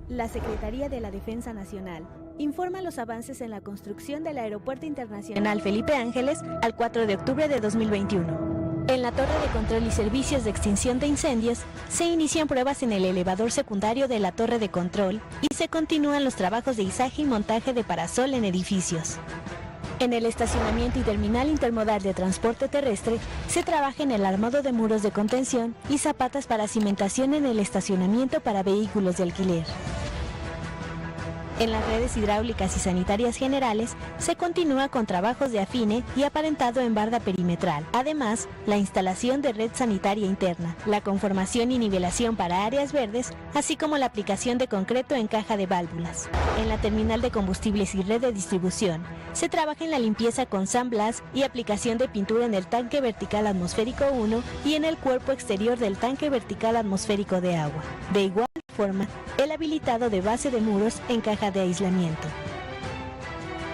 La Secretaría de la Defensa Nacional informa los avances en la construcción del Aeropuerto Internacional Felipe Ángeles al 4 de octubre de 2021. En la Torre de Control y Servicios de Extinción de Incendios se inician pruebas en el elevador secundario de la Torre de Control y se continúan los trabajos de izaje y montaje de parasol en edificios. En el estacionamiento y terminal intermodal de transporte terrestre se trabaja en el armado de muros de contención y zapatas para cimentación en el estacionamiento para vehículos de alquiler. En las redes hidráulicas y sanitarias generales se continúa con trabajos de afine y aparentado en barda perimetral. Además, la instalación de red sanitaria interna, la conformación y nivelación para áreas verdes, así como la aplicación de concreto en caja de válvulas. En la terminal de combustibles y red de distribución, se trabaja en la limpieza con sandblast y aplicación de pintura en el tanque vertical atmosférico 1 y en el cuerpo exterior del tanque vertical atmosférico de agua. De igual forma, el habilitado de base de muros en caja de aislamiento.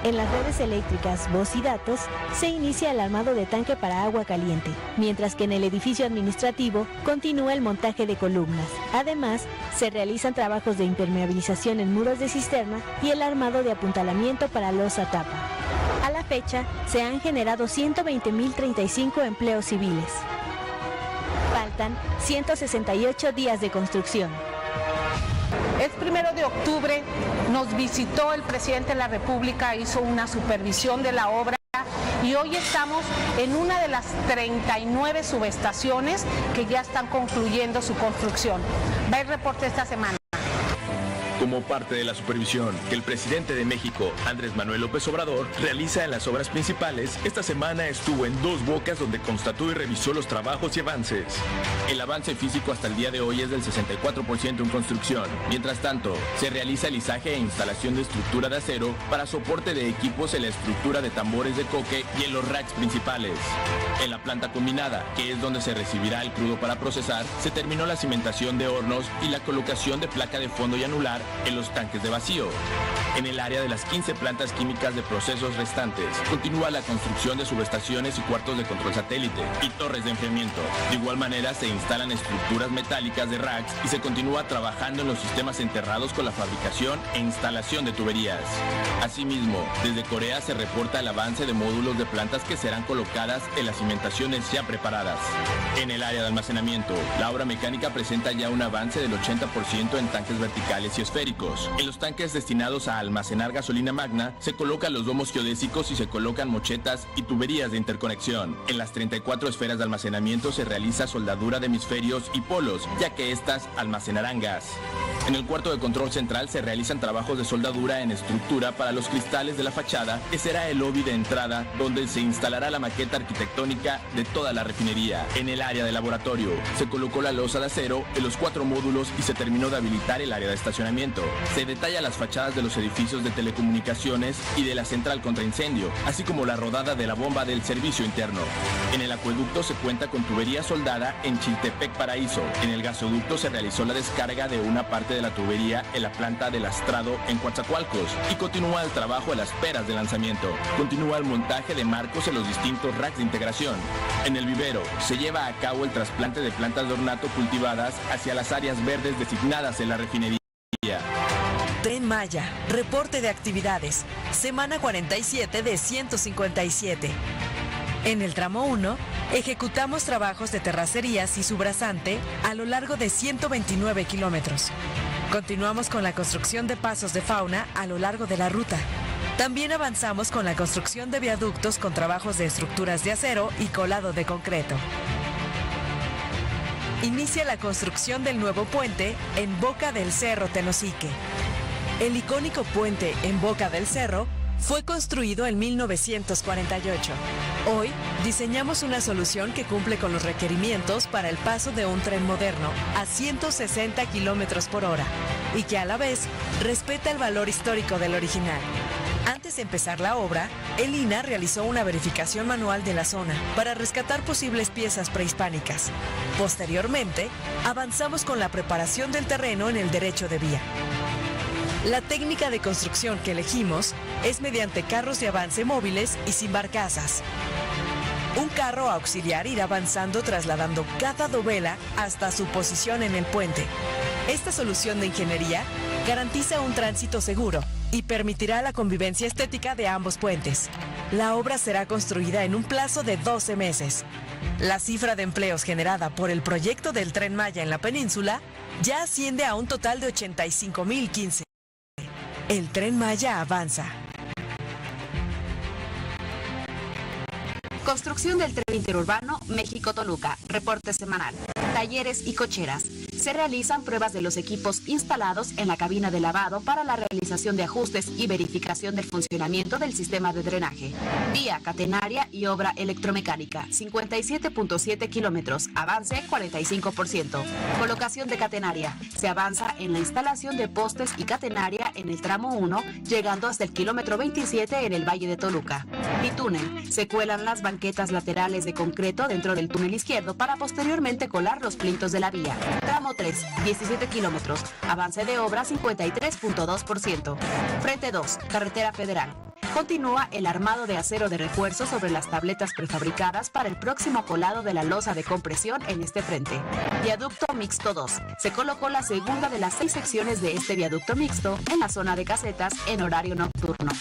En las redes eléctricas, voz y datos, se inicia el armado de tanque para agua caliente, mientras que en el edificio administrativo continúa el montaje de columnas. Además, se realizan trabajos de impermeabilización en muros de cisterna y el armado de apuntalamiento para losa tapa. A la fecha, se han generado 120.035 empleos civiles. Faltan 168 días de construcción. El 1 de octubre nos visitó el presidente de la República, hizo una supervisión de la obra y hoy estamos en una de las 39 subestaciones que ya están concluyendo su construcción. Va el reporte esta semana. Como parte de la supervisión que el presidente de México, Andrés Manuel López Obrador, realiza en las obras principales, esta semana estuvo en Dos Bocas donde constató y revisó los trabajos y avances. El avance físico hasta el día de hoy es del 64% en construcción. Mientras tanto, se realiza el izaje e instalación de estructura de acero para soporte de equipos en la estructura de tambores de coque y en los racks principales. En la planta combinada, que es donde se recibirá el crudo para procesar, se terminó la cimentación de hornos y la colocación de placa de fondo y anular en los tanques de vacío. En el área de las 15 plantas químicas de procesos restantes, continúa la construcción de subestaciones y cuartos de control satélite y torres de enfriamiento. De igual manera, se instalan estructuras metálicas de racks y se continúa trabajando en los sistemas enterrados con la fabricación e instalación de tuberías. Asimismo, desde Corea se reporta el avance de módulos de plantas que serán colocadas en las cimentaciones ya preparadas. En el área de almacenamiento, la obra mecánica presenta ya un avance del 80% en tanques verticales y esféricos. En los tanques destinados a almacenar gasolina magna, se colocan los domos geodésicos y se colocan mochetas y tuberías de interconexión. En las 34 esferas de almacenamiento se realiza soldadura de hemisferios y polos, ya que estas almacenarán gas. En el cuarto de control central se realizan trabajos de soldadura en estructura para los cristales de la fachada, que será el lobby de entrada, donde se instalará la maqueta arquitectónica de toda la refinería. En el área de laboratorio, se colocó la losa de acero en los 4 módulos y se terminó de habilitar el área de estacionamiento. Se detalla las fachadas de los edificios de telecomunicaciones y de la central contra incendio, así como la rodada de la bomba del servicio interno. En el acueducto se cuenta con tubería soldada en Chiltepec Paraíso. En el gasoducto se realizó la descarga de una parte de la tubería en la planta de lastrado en Coatzacoalcos y continúa el trabajo a las peras de lanzamiento. Continúa el montaje de marcos en los distintos racks de integración. En el vivero se lleva a cabo el trasplante de plantas de ornato cultivadas hacia las áreas verdes designadas en la refinería. Tren Maya, reporte de actividades, semana 47 de 157. En el tramo 1, ejecutamos trabajos de terracerías y subrasante a lo largo de 129 kilómetros. Continuamos con la construcción de pasos de fauna a lo largo de la ruta. También avanzamos con la construcción de viaductos con trabajos de estructuras de acero y colado de concreto. Inicia la construcción del nuevo puente en Boca del Cerro Tenosique. El icónico puente en Boca del Cerro fue construido en 1948. Hoy diseñamos una solución que cumple con los requerimientos para el paso de un tren moderno a 160 kilómetros por hora y que a la vez respeta el valor histórico del original. Antes de empezar la obra, el INAH realizó una verificación manual de la zona para rescatar posibles piezas prehispánicas. Posteriormente, avanzamos con la preparación del terreno en el derecho de vía. La técnica de construcción que elegimos es mediante carros de avance móviles y sin barcazas. Un carro auxiliar irá avanzando trasladando cada dovela hasta su posición en el puente. Esta solución de ingeniería garantiza un tránsito seguro y permitirá la convivencia estética de ambos puentes. La obra será construida en un plazo de 12 meses. La cifra de empleos generada por el proyecto del Tren Maya en la península ya asciende a un total de 85,015. El Tren Maya avanza. Construcción del tren interurbano México-Toluca. Reporte semanal. Talleres y cocheras. Se realizan pruebas de los equipos instalados en la cabina de lavado para la realización de ajustes y verificación del funcionamiento del sistema de drenaje. Vía catenaria y obra electromecánica. 57.7 kilómetros. Avance 45%. Colocación de catenaria. Se avanza en la instalación de postes y catenaria en el tramo 1, llegando hasta el kilómetro 27 en el Valle de Toluca. Y túnel. Se cuelan las banquetas laterales de concreto dentro del túnel izquierdo para posteriormente colar los plintos de la vía. Tramo 3, 17 kilómetros. Avance de obra 53.2%. Frente 2, carretera federal. Continúa el armado de acero de refuerzo sobre las tabletas prefabricadas para el próximo colado de la losa de compresión en este frente. Viaducto mixto 2. Se colocó la segunda de las 6 secciones de este viaducto mixto en la zona de casetas en horario nocturno.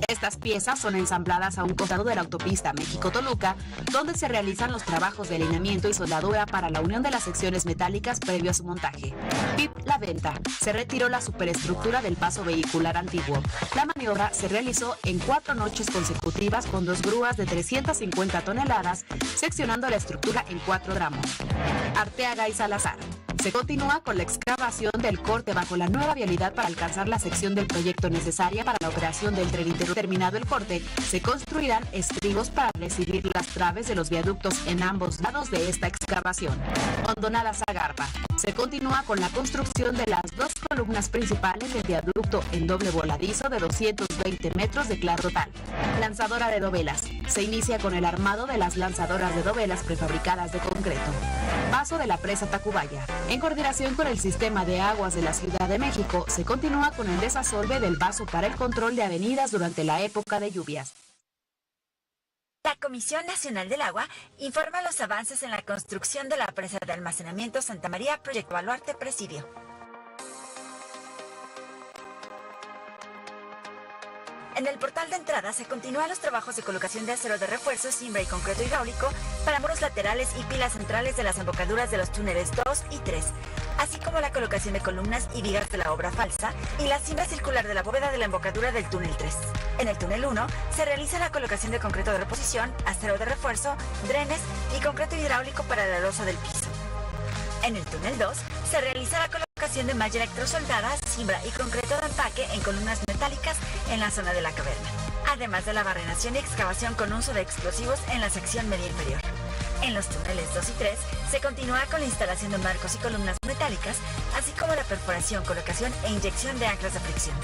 Estas piezas son ensambladas a un costado de la autopista México-Toluca, donde se realizan los trabajos de alineamiento y soldadura para la unión de las secciones metálicas previo a su montaje. PIP La Venta. Se retiró la superestructura del paso vehicular antiguo. La maniobra se realizó en 4 noches consecutivas con 2 grúas de 350 toneladas, seccionando la estructura en 4 tramos. Arteaga y Salazar. Se continúa con la excavación del corte bajo la nueva vialidad para alcanzar la sección del proyecto necesaria para la operación del tren interurbano. Terminado el corte, se construirán estribos para recibir las traves de los viaductos en ambos lados de esta excavación. Hondonada Zagarpa. Se continúa con la construcción de las 2 columnas principales del viaducto en doble voladizo de 220 metros de claro total. Lanzadora de dovelas. Se inicia con el armado de las lanzadoras de dovelas prefabricadas de concreto. Paso de la presa Tacubaya. En coordinación con el Sistema de Aguas de la Ciudad de México, se continúa con el desasolve del vaso para el control de avenidas durante la época de lluvias. La Comisión Nacional del Agua informa los avances en la construcción de la presa de almacenamiento Santa María, Proyecto Baluarte, Presidio. En el portal de entrada se continúan los trabajos de colocación de acero de refuerzo, cimbra y concreto hidráulico para muros laterales y pilas centrales de las embocaduras de los túneles 2 y 3, así como la colocación de columnas y vigas de la obra falsa y la cimbra circular de la bóveda de la embocadura del túnel 3. En el túnel 1 se realiza la colocación de concreto de reposición, acero de refuerzo, drenes y concreto hidráulico para la losa del piso. En el túnel 2 se realiza la colocación de malla electrosoldada, cimbra y concreto de empaque en columnas metálicas en la zona de la caverna, además de la barrenación y excavación con uso de explosivos en la sección media inferior. En los túneles 2 y 3 se continúa con la instalación de marcos y columnas metálicas, así como la perforación, colocación e inyección de anclas de fricción.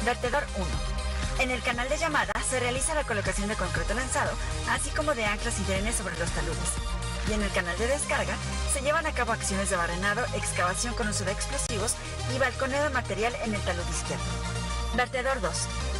Vertedor 1. En el canal de llamada se realiza la colocación de concreto lanzado, así como de anclas y drenes sobre los taludes. Y en el canal de descarga se llevan a cabo acciones de barrenado, excavación con uso de explosivos y balconeo de material en el talud izquierdo. Vertedor 2.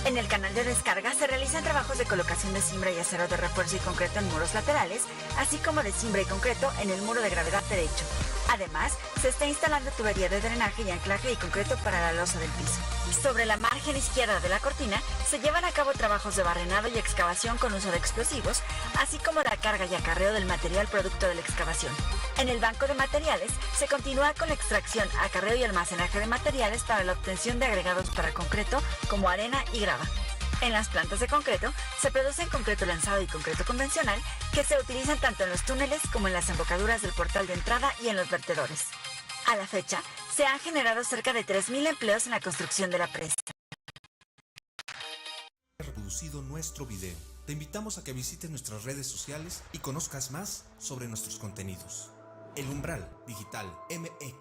En el canal de descarga se realizan trabajos de colocación de cimbra y acero de refuerzo y concreto en muros laterales, así como de cimbra y concreto en el muro de gravedad derecho. Además, se está instalando tubería de drenaje y anclaje y concreto para la losa del piso. Sobre la margen izquierda de la cortina se llevan a cabo trabajos de barrenado y excavación con uso de explosivos, así como la carga y acarreo del material producto de la excavación. En el banco de materiales se continúa con la extracción, acarreo y almacenaje de materiales para la obtención de agregados para concreto como arena y grava. En las plantas de concreto se producen concreto lanzado y concreto convencional que se utilizan tanto en los túneles como en las embocaduras del portal de entrada y en los vertedores. A la fecha, se han generado cerca de 3,000 empleos en la construcción de la presa. Reproducido nuestro video. Te invitamos a que visites nuestras redes sociales y conozcas más sobre nuestros contenidos. El Umbral Digital MX.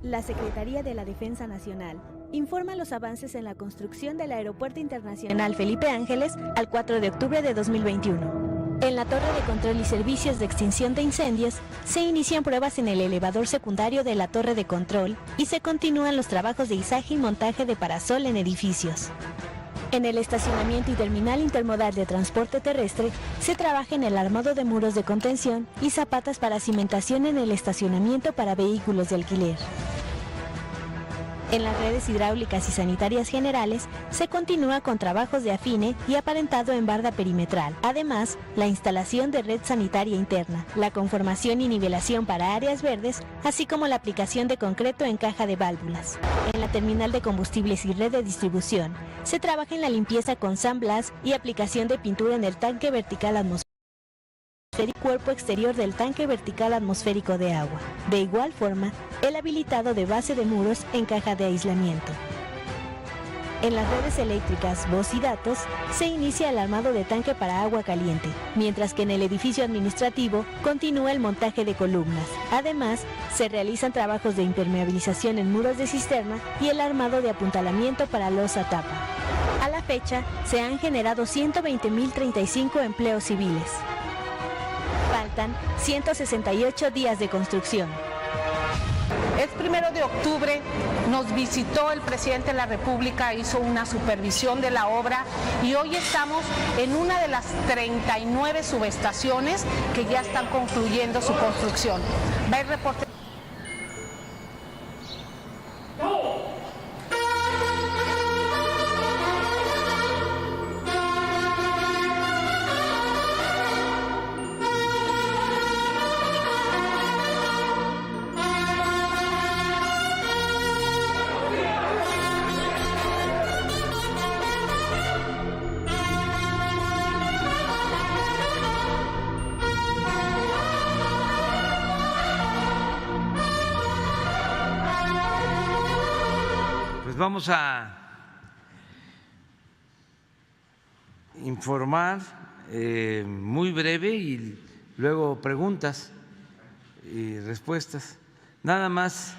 La Secretaría de la Defensa Nacional informa los avances en la construcción del Aeropuerto Internacional Felipe Ángeles al 4 de octubre de 2021. En la Torre de Control y Servicios de Extinción de Incendios se inician pruebas en el elevador secundario de la Torre de Control y se continúan los trabajos de izaje y montaje de parasol en edificios. En el estacionamiento y terminal intermodal de transporte terrestre se trabaja en el armado de muros de contención y zapatas para cimentación en el estacionamiento para vehículos de alquiler. En las redes hidráulicas y sanitarias generales se continúa con trabajos de afine y aparentado en barda perimetral. Además, la instalación de red sanitaria interna, la conformación y nivelación para áreas verdes, así como la aplicación de concreto en caja de válvulas. En la terminal de combustibles y red de distribución, se trabaja en la limpieza con sandblast y aplicación de pintura en el tanque vertical atmosférico y cuerpo exterior del tanque vertical atmosférico de agua. De igual forma, el habilitado de base de muros en caja de aislamiento. En las redes eléctricas, voz y datos, se inicia el armado de tanque para agua caliente, mientras que en el edificio administrativo continúa el montaje de columnas. Además, se realizan trabajos de impermeabilización en muros de cisterna y el armado de apuntalamiento para losa tapa. A la fecha, se han generado 120.035 empleos civiles. Faltan 168 días de construcción. Es 1 de octubre, nos visitó el presidente de la República, hizo una supervisión de la obra y hoy estamos en una de las 39 subestaciones que ya están concluyendo su construcción. Va el reporte. Vamos a informar muy breve y luego preguntas y respuestas. Nada más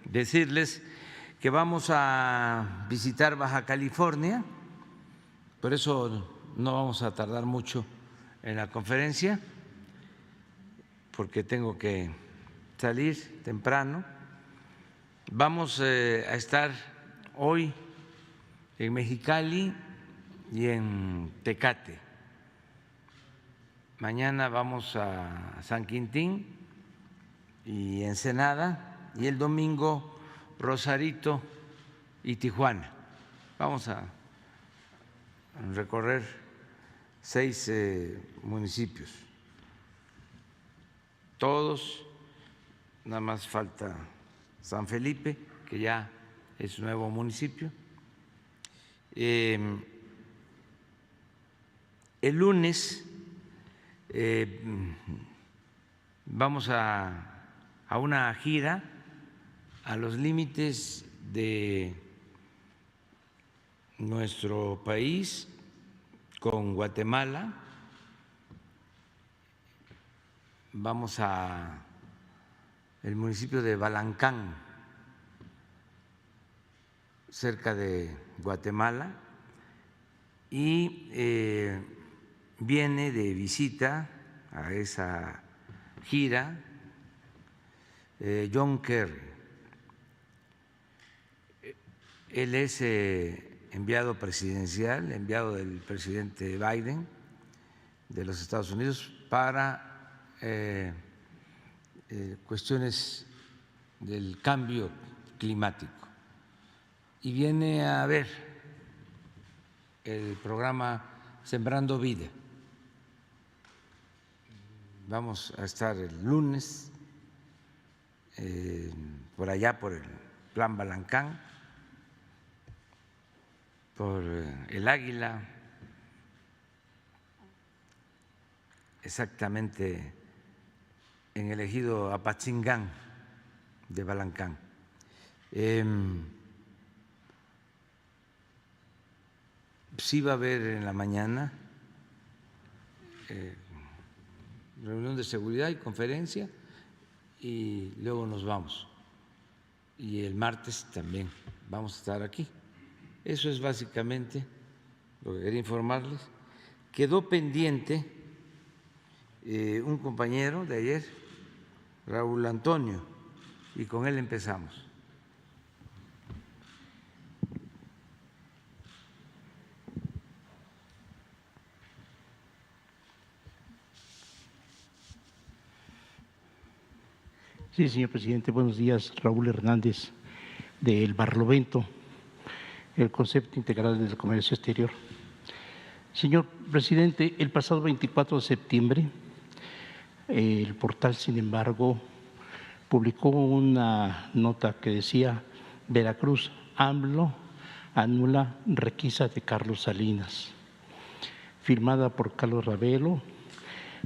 decirles que vamos a visitar Baja California, por eso no vamos a tardar mucho en la conferencia, porque tengo que salir temprano. Vamos a estar hoy en Mexicali y en Tecate. Mañana vamos a San Quintín y Ensenada, y el domingo Rosarito y Tijuana. Vamos a recorrer 6 municipios. Todos, nada más falta San Felipe, que ya es un nuevo municipio. El lunes vamos a una gira a los límites de nuestro país con Guatemala. Vamos a el municipio de Balancán, cerca de Guatemala, y viene de visita a esa gira John Kerry. Él es enviado presidencial, enviado del presidente Biden de los Estados Unidos para cuestiones del cambio climático, y viene a ver el programa Sembrando Vida. Vamos a estar el lunes por allá, por el Plan Balancán, por el Águila, exactamente en el ejido Apatzingán de Balancán. Sí va a haber en la mañana reunión de seguridad y conferencia, y luego nos vamos. Y el martes también vamos a estar aquí. Eso es básicamente lo que quería informarles. Quedó pendiente un compañero de ayer, Raúl Antonio, y con él empezamos. Sí, señor presidente, buenos días. Raúl Hernández, del Barlovento, el Concepto Integral del Comercio Exterior. Señor presidente, el pasado 24 de septiembre, el portal, sin embargo, publicó una nota que decía: Veracruz, AMLO anula requisa de Carlos Salinas, firmada por Carlos Ravelo,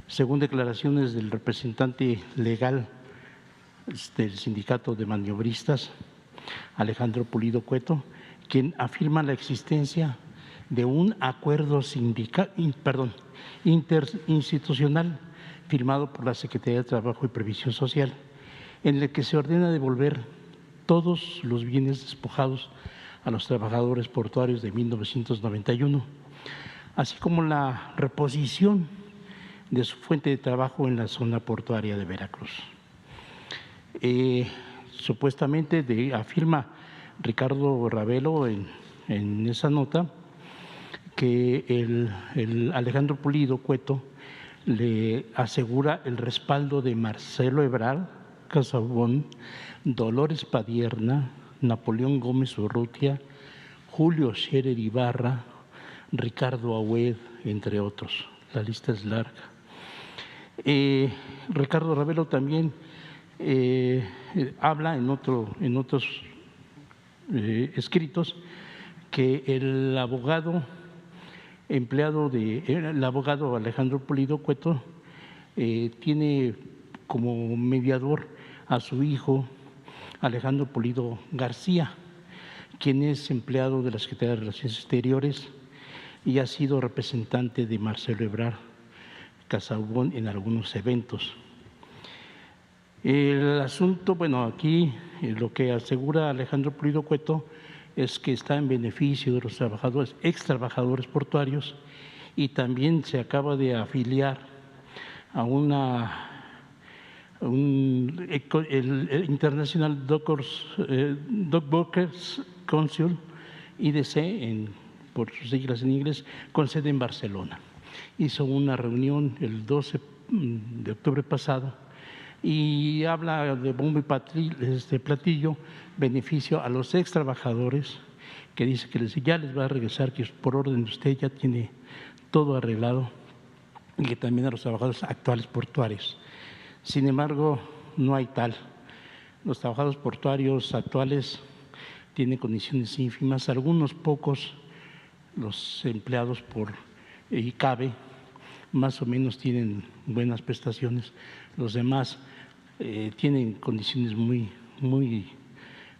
según declaraciones del representante legal del Sindicato de Maniobristas, Alejandro Pulido Cueto, quien afirma la existencia de un acuerdo interinstitucional firmado por la Secretaría de Trabajo y Previsión Social, en el que se ordena devolver todos los bienes despojados a los trabajadores portuarios de 1991, así como la reposición de su fuente de trabajo en la zona portuaria de Veracruz. Supuestamente afirma Ricardo Ravelo en esa nota que el Alejandro Pulido Cueto le asegura el respaldo de Marcelo Ebrard Casaubon, Dolores Padierna, Napoleón Gómez Urrutia, Julio Scherer Ibarra, Ricardo Agüed, entre otros. La lista es larga. Ricardo Ravelo también habla en otros escritos que el abogado Alejandro Pulido Cueto tiene como mediador a su hijo Alejandro Pulido García, quien es empleado de la Secretaría de Relaciones Exteriores y ha sido representante de Marcelo Ebrard Casaubon en algunos eventos. El asunto, bueno, aquí lo que asegura Alejandro Pulido Cueto es que está en beneficio de los trabajadores, ex trabajadores portuarios, y también se acaba de afiliar a el International Dockworkers Council, IDC, por sus siglas en inglés, con sede en Barcelona. Hizo una reunión el 12 de octubre pasado y habla de bombo y platillo, beneficio a los ex trabajadores, que dice que ya les va a regresar, que por orden de usted ya tiene todo arreglado, y que también a los trabajadores actuales portuarios. Sin embargo, no hay tal. Los trabajadores portuarios actuales tienen condiciones ínfimas, algunos pocos, los empleados por ICABE, más o menos tienen buenas prestaciones, los demás tienen condiciones muy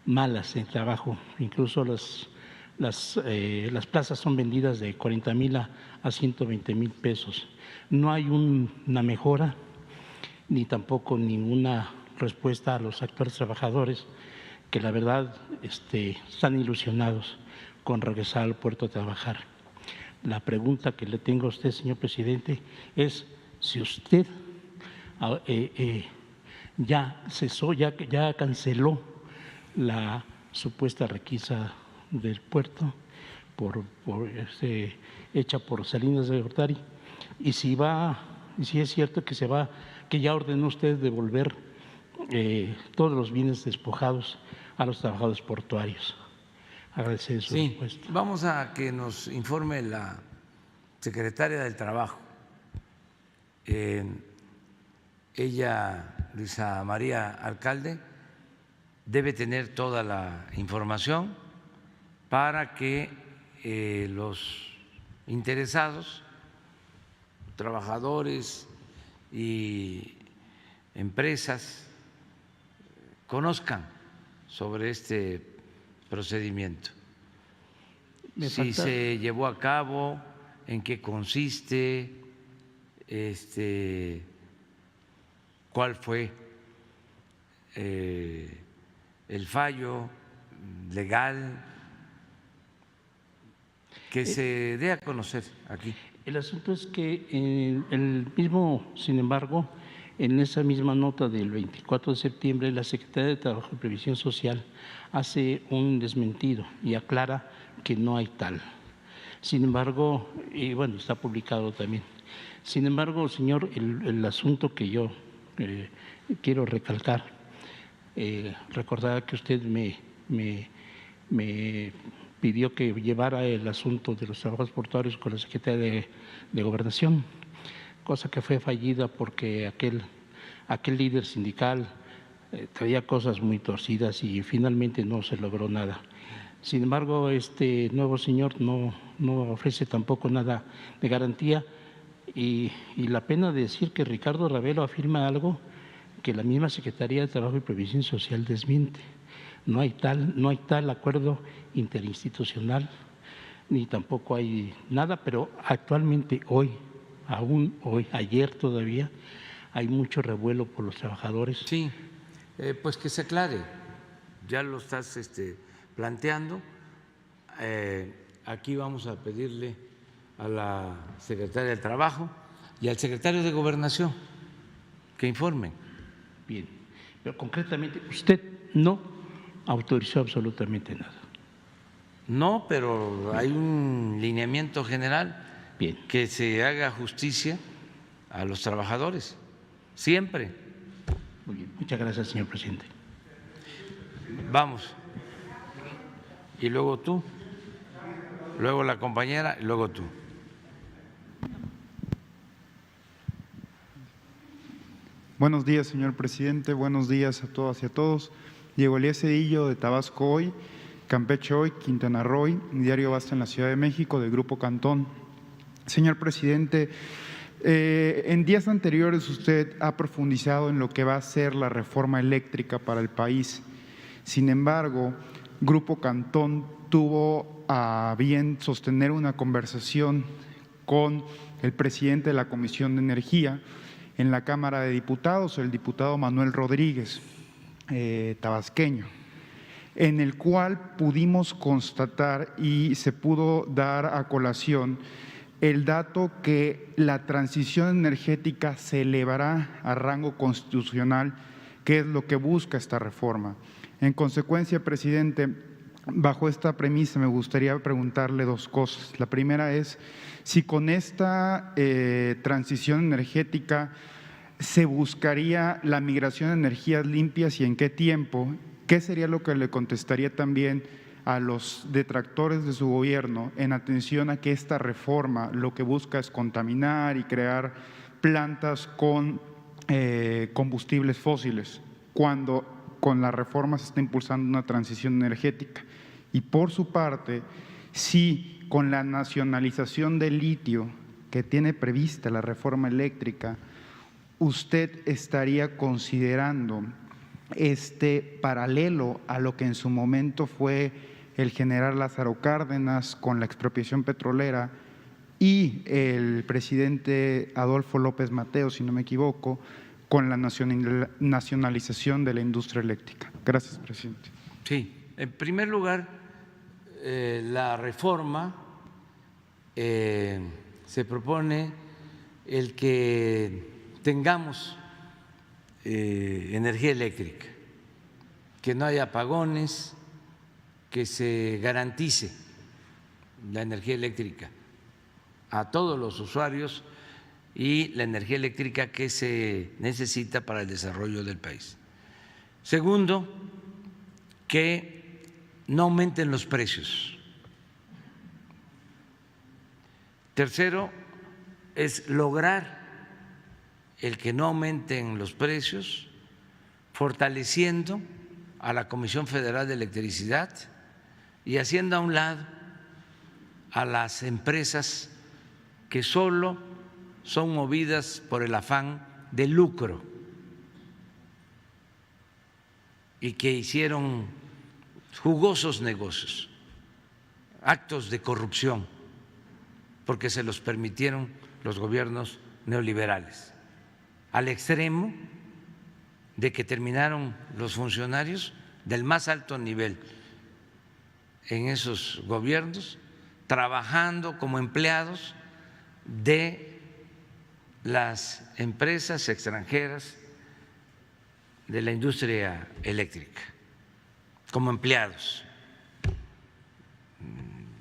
malas en trabajo, incluso las plazas son vendidas de 40,000 a 120,000 pesos. No hay una mejora ni tampoco ninguna respuesta a los actuales trabajadores que la verdad están ilusionados con regresar al puerto a trabajar. La pregunta que le tengo a usted, señor presidente, es si usted ya canceló la supuesta requisa del puerto hecha por Salinas de Gortari, y si es cierto que ya ordenó usted devolver todos los bienes despojados a los trabajadores portuarios. Agradecer su respuesta. Vamos a que nos informe la secretaria del Trabajo. Ella, Luisa María Alcalde, debe tener toda la información para que los interesados, trabajadores y empresas, conozcan sobre este procedimiento. Si se llevó a cabo, en qué consiste, cuál fue el fallo legal, que se dé a conocer aquí. El asunto es que el mismo, sin embargo, en esa misma nota del 24 de septiembre, la Secretaría de Trabajo y Previsión Social hace un desmentido y aclara que no hay tal. Sin embargo, y bueno, está publicado también. Sin embargo, señor, el asunto que yo quiero recalcar, recordar que usted me pidió que llevara el asunto de los trabajos portuarios con la Secretaría de Gobernación, cosa que fue fallida porque aquel líder sindical traía cosas muy torcidas y finalmente no se logró nada. Sin embargo, este nuevo señor no ofrece tampoco nada de garantía y la pena de decir que Ricardo Ravelo afirma algo que la misma Secretaría de Trabajo y Previsión Social desmiente. No hay tal acuerdo interinstitucional, ni tampoco hay nada, pero actualmente ayer todavía, hay mucho revuelo por los trabajadores. Sí, pues que se aclare, ya lo estás planteando. Aquí vamos a pedirle a la Secretaria del Trabajo y al Secretario de Gobernación que informen. Bien, pero concretamente usted no autorizó absolutamente nada. No, pero hay un lineamiento general. Bien. Que se haga justicia a los trabajadores, siempre. Muy bien, muchas gracias, señor presidente. Vamos. Y luego tú, luego la compañera y luego tú. Buenos días, señor presidente. Buenos días a todas y a todos. Diego Elías Cedillo, de Tabasco Hoy, Campeche Hoy, Quintana Roo, Diario Basta en la Ciudad de México, del Grupo Cantón. Señor presidente, en días anteriores usted ha profundizado en lo que va a ser la reforma eléctrica para el país. Sin embargo, Grupo Cantón tuvo a bien sostener una conversación con el presidente de la Comisión de Energía en la Cámara de Diputados, el diputado Manuel Rodríguez, tabasqueño, en el cual pudimos constatar y se pudo dar a colación el dato que la transición energética se elevará a rango constitucional, que es lo que busca esta reforma. En consecuencia, presidente, bajo esta premisa me gustaría preguntarle dos cosas. La primera es si con esta transición energética se buscaría la migración de energías limpias y en qué tiempo. ¿Qué sería lo que le contestaría también a los detractores de su gobierno en atención a que esta reforma lo que busca es contaminar y crear plantas con combustibles fósiles, cuando con la reforma se está impulsando una transición energética? Y por su parte, si con la nacionalización del litio que tiene prevista la reforma eléctrica, usted estaría considerando paralelo a lo que en su momento fue el general Lázaro Cárdenas con la expropiación petrolera y el presidente Adolfo López Mateos, si no me equivoco, con la nacionalización de la industria eléctrica. Gracias, presidente. Sí, en primer lugar, la reforma se propone el que tengamos energía eléctrica, que no haya apagones, que se garantice la energía eléctrica a todos los usuarios y la energía eléctrica que se necesita para el desarrollo del país. Segundo, que no aumenten los precios. Tercero, es lograr el que no aumenten los precios, fortaleciendo a la Comisión Federal de Electricidad y haciendo a un lado a las empresas que solo son movidas por el afán de lucro y que hicieron jugosos negocios, actos de corrupción, porque se los permitieron los gobiernos neoliberales, al extremo de que terminaron los funcionarios del más alto nivel en esos gobiernos trabajando como empleados de las empresas extranjeras de la industria eléctrica, como empleados,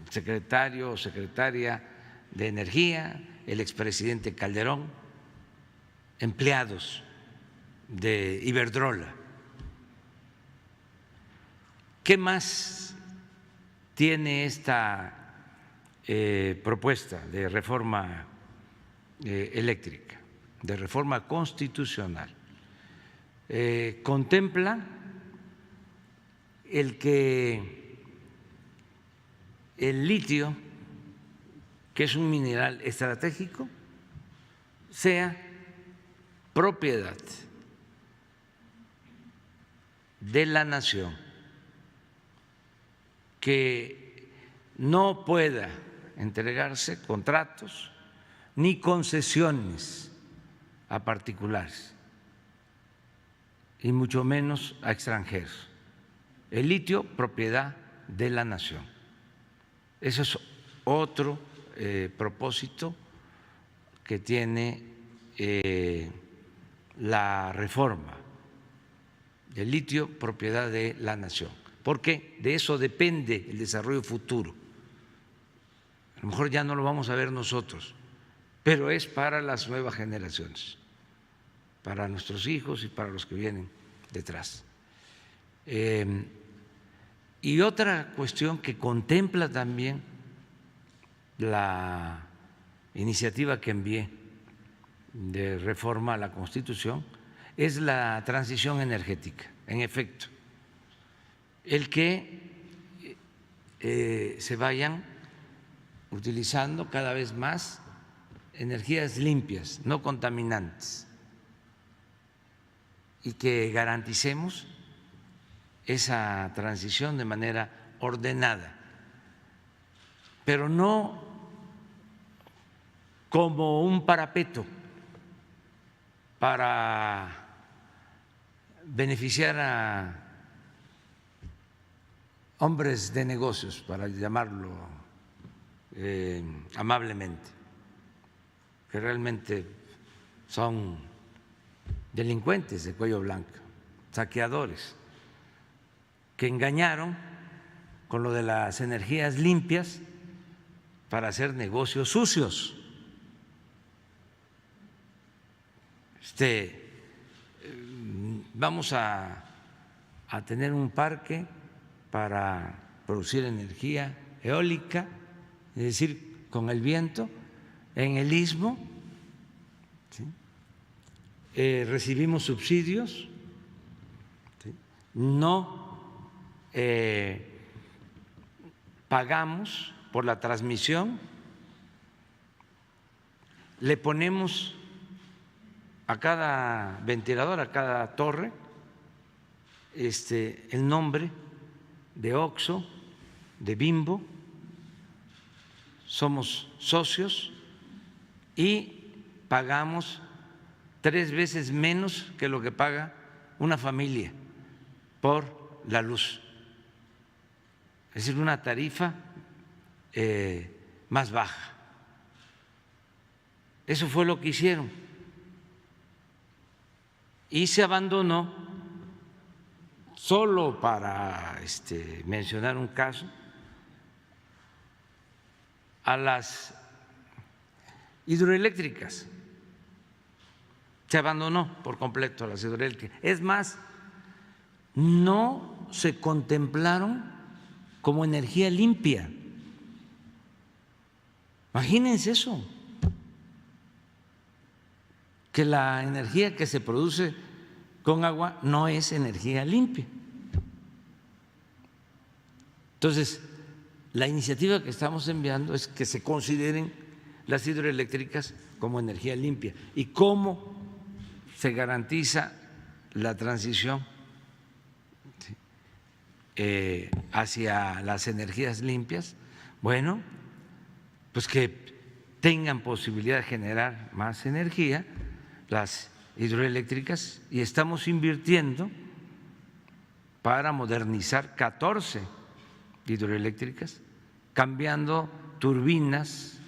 secretario o secretaria de Energía, el expresidente Calderón, empleados de Iberdrola. ¿Qué más tiene esta propuesta de reforma eléctrica, de reforma constitucional? Contempla el que el litio, que es un mineral estratégico, sea propiedad de la nación, que no pueda entregarse contratos ni concesiones a particulares y mucho menos a extranjeros. El litio, propiedad de la nación. Eso es otro propósito que tiene la reforma. El litio, propiedad de la nación, porque de eso depende el desarrollo futuro. A lo mejor ya no lo vamos a ver nosotros, pero es para las nuevas generaciones, para nuestros hijos y para los que vienen detrás. Y otra cuestión que contempla también la iniciativa que envié de reforma a la Constitución es la transición energética. En efecto, el que se vayan utilizando cada vez más energías limpias, no contaminantes, y que garanticemos esa transición de manera ordenada, pero no como un parapeto para beneficiar a hombres de negocios, para llamarlo amablemente, que realmente son delincuentes de cuello blanco, saqueadores, que engañaron con lo de las energías limpias para hacer negocios sucios. Vamos a tener un parque para producir energía eólica, es decir, con el viento, en el istmo. ¿Sí? Recibimos subsidios, ¿sí? No pagamos por la transmisión, le ponemos a cada ventilador, a cada torre, el nombre de OXXO, de Bimbo, somos socios y pagamos 3 veces menos que lo que paga una familia por la luz. Es decir, una tarifa más baja. Eso fue lo que hicieron. Y se abandonó, solo para mencionar un caso, a las hidroeléctricas. Se abandonó por completo a las hidroeléctricas. Es más, no se contemplaron como energía limpia. Imagínense eso, que la energía que se produce con agua no es energía limpia. Entonces, la iniciativa que estamos enviando es que se consideren las hidroeléctricas como energía limpia. ¿Y cómo se garantiza la transición hacia las energías limpias? Bueno, pues que tengan posibilidad de generar más energía las hidroeléctricas y estamos invirtiendo para modernizar 14 hidroeléctricas, cambiando turbinas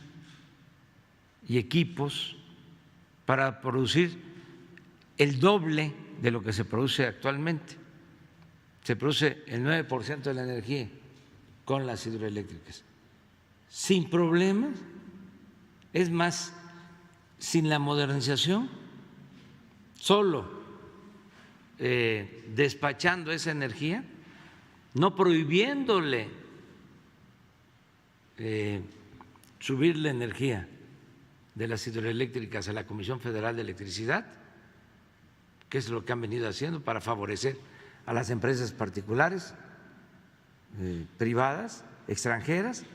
y equipos para producir el doble de lo que se produce actualmente. Se produce el 9% de la energía con las hidroeléctricas, sin problemas. Es más, sin la modernización, solo despachando esa energía, no prohibiéndole subir la energía de las hidroeléctricas a la Comisión Federal de Electricidad, que es lo que han venido haciendo para favorecer a las empresas particulares, privadas, extranjeras,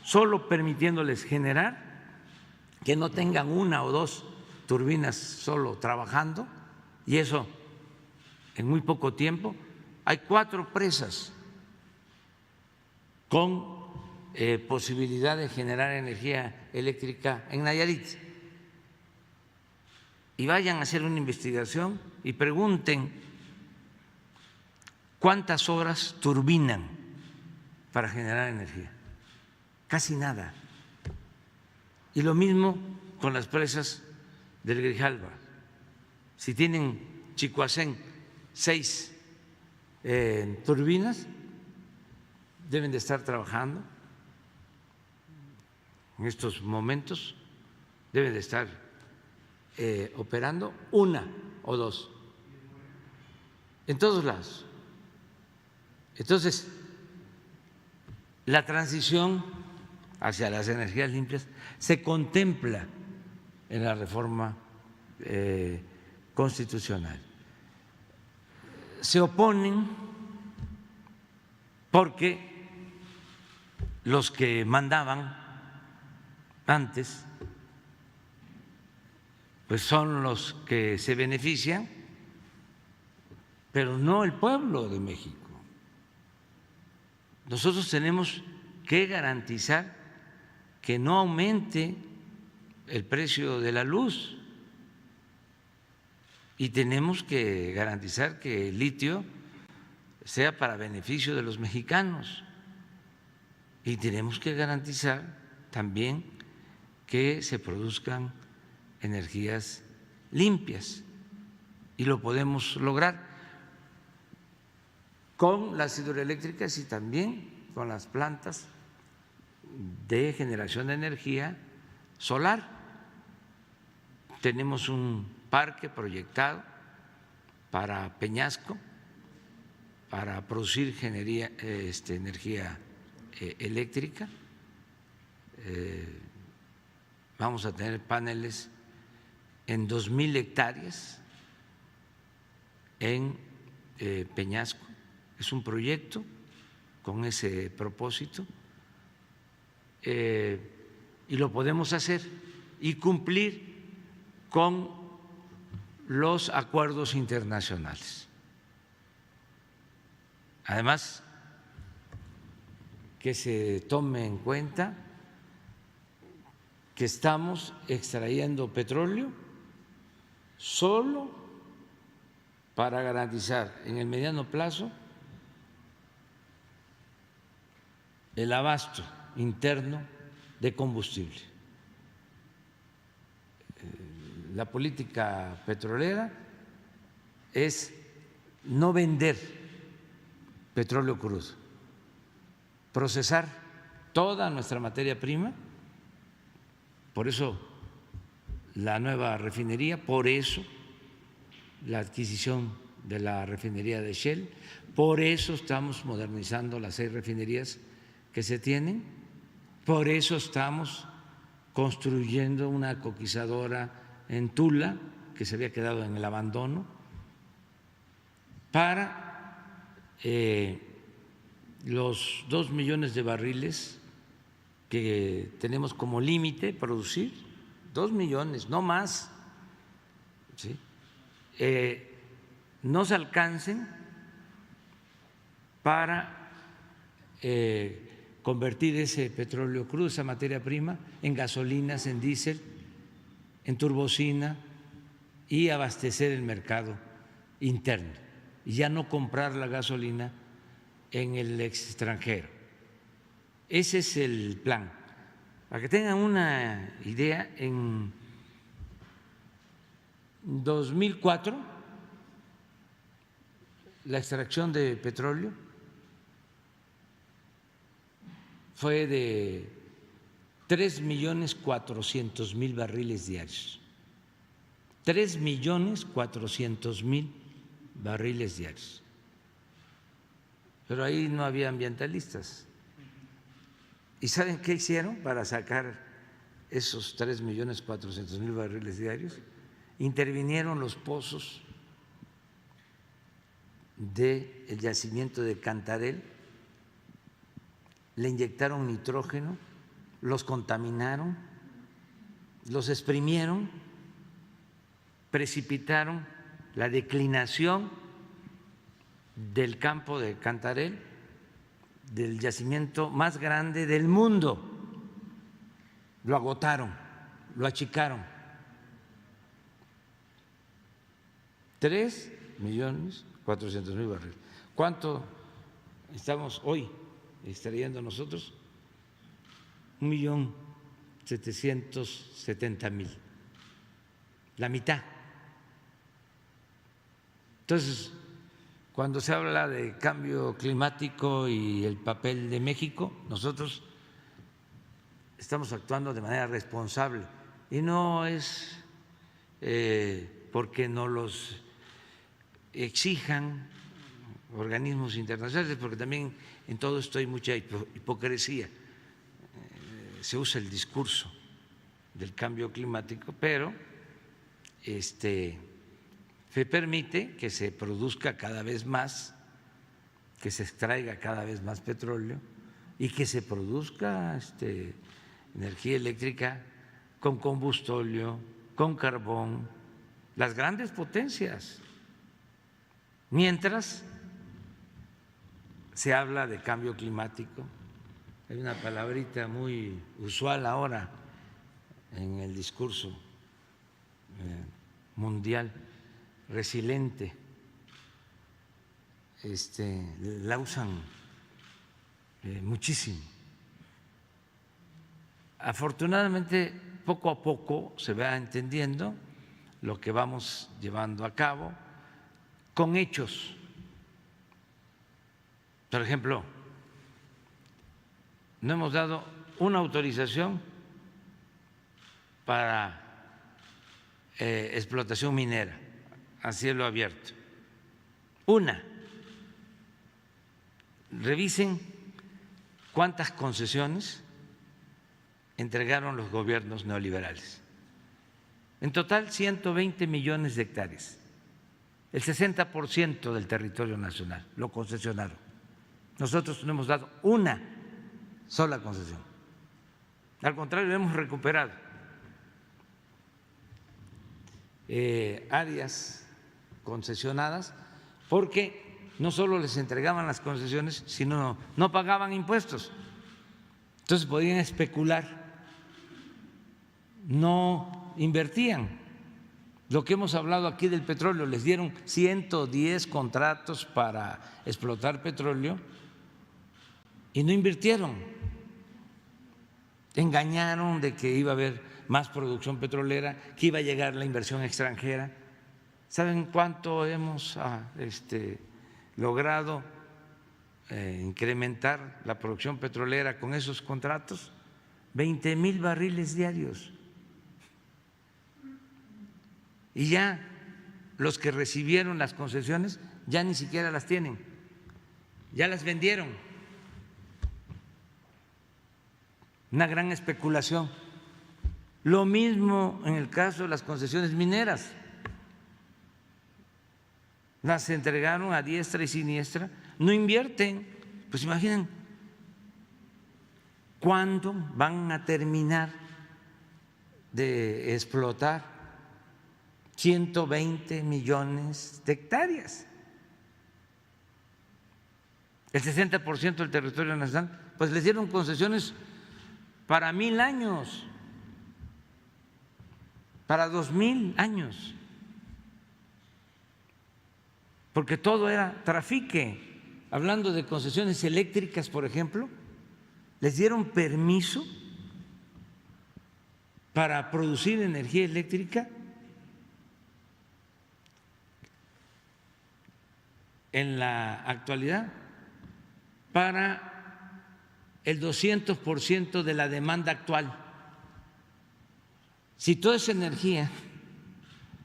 solo permitiéndoles generar, que no tengan una o dos turbinas solo trabajando, y eso en muy poco tiempo. Hay 4 presas con posibilidad de generar energía eléctrica en Nayarit. Y vayan a hacer una investigación y pregunten cuántas horas turbinan para generar energía. Casi nada. Y lo mismo con las presas del Grijalba. Si tienen Chicoacén 6 turbinas, deben de estar trabajando en estos momentos, deben de estar operando 1 o 2 en todos lados. Entonces, la transición hacia las energías limpias se contempla en la reforma constitucional. Se oponen porque los que mandaban antes pues son los que se benefician, pero no el pueblo de México. Nosotros tenemos que garantizar que no aumente el precio de la luz y tenemos que garantizar que el litio sea para beneficio de los mexicanos y tenemos que garantizar también que se produzcan energías limpias y lo podemos lograr con las hidroeléctricas y también con las plantas de generación de energía solar. Tenemos un parque proyectado para Peñasco para producir energía eléctrica. Vamos a tener paneles en 2,000 hectáreas en Peñasco. Es un proyecto con ese propósito y lo podemos hacer y cumplir con los acuerdos internacionales. Además, que se tome en cuenta que estamos extrayendo petróleo solo para garantizar en el mediano plazo el abasto interno de combustible. La política petrolera es no vender petróleo crudo, procesar toda nuestra materia prima, por eso la nueva refinería, por eso la adquisición de la refinería de Shell, por eso estamos modernizando las 6 refinerías que se tienen, por eso estamos construyendo una coquizadora en Tula, que se había quedado en el abandono, para los 2 millones de barriles que tenemos como límite producir, 2 millones, no más, ¿sí? No se alcancen para convertir ese petróleo crudo, esa materia prima, en gasolinas, en diésel, en turbocina y abastecer el mercado interno y ya no comprar la gasolina en el extranjero. Ese es el plan. Para que tengan una idea, en 2004 la extracción de petróleo fue de 3.400.000 barriles diarios. 3.400.000 barriles diarios. Pero ahí no había ambientalistas. ¿Y saben qué hicieron para sacar esos 3.400.000 barriles diarios? Intervinieron los pozos del yacimiento de Cantarell, le inyectaron nitrógeno, los contaminaron, los exprimieron, precipitaron la declinación del campo de Cantarell, del yacimiento más grande del mundo. Lo agotaron, lo achicaron. 3.400.000 barriles. ¿Cuánto estamos hoy extrayendo nosotros? 1.770.000. La mitad. Entonces, cuando se habla de cambio climático y el papel de México, nosotros estamos actuando de manera responsable y no es porque nos los exijan organismos internacionales, porque también en todo esto hay mucha hipocresía. Se usa el discurso del cambio climático, pero se permite que se produzca cada vez más, que se extraiga cada vez más petróleo y que se produzca energía eléctrica con combustóleo, con carbón, las grandes potencias. Mientras se habla de cambio climático, hay una palabrita muy usual ahora en el discurso mundial, resiliente, la usan muchísimo. Afortunadamente, poco a poco se va entendiendo lo que vamos llevando a cabo con hechos. Por ejemplo, no hemos dado una autorización para explotación minera a cielo abierto. Una. Revisen cuántas concesiones entregaron los gobiernos neoliberales. En total, 120 millones de hectáreas. El 60% del territorio nacional lo concesionaron. Nosotros no hemos dado una sola concesión. Al contrario, lo hemos recuperado. Áreas concesionadas, porque no solo les entregaban las concesiones, sino no pagaban impuestos. Entonces podían especular, no invertían. Lo que hemos hablado aquí del petróleo, les dieron 110 contratos para explotar petróleo y no invirtieron. Engañaron de que iba a haber más producción petrolera, que iba a llegar la inversión extranjera. ¿Saben cuánto hemos logrado incrementar la producción petrolera con esos contratos? 20,000 barriles diarios. Y ya los que recibieron las concesiones ya ni siquiera las tienen, ya las vendieron. Una gran especulación. Lo mismo en el caso de las concesiones mineras. Las entregaron a diestra y siniestra, no invierten. Pues imaginen cuándo van a terminar de explotar 120 millones de hectáreas. El 60% del territorio nacional, pues les dieron concesiones para 1,000 años, para 2,000 años. porque todo era trafique. Hablando de concesiones eléctricas, por ejemplo, les dieron permiso para producir energía eléctrica en la actualidad para el 200% de la demanda actual. Si toda esa energía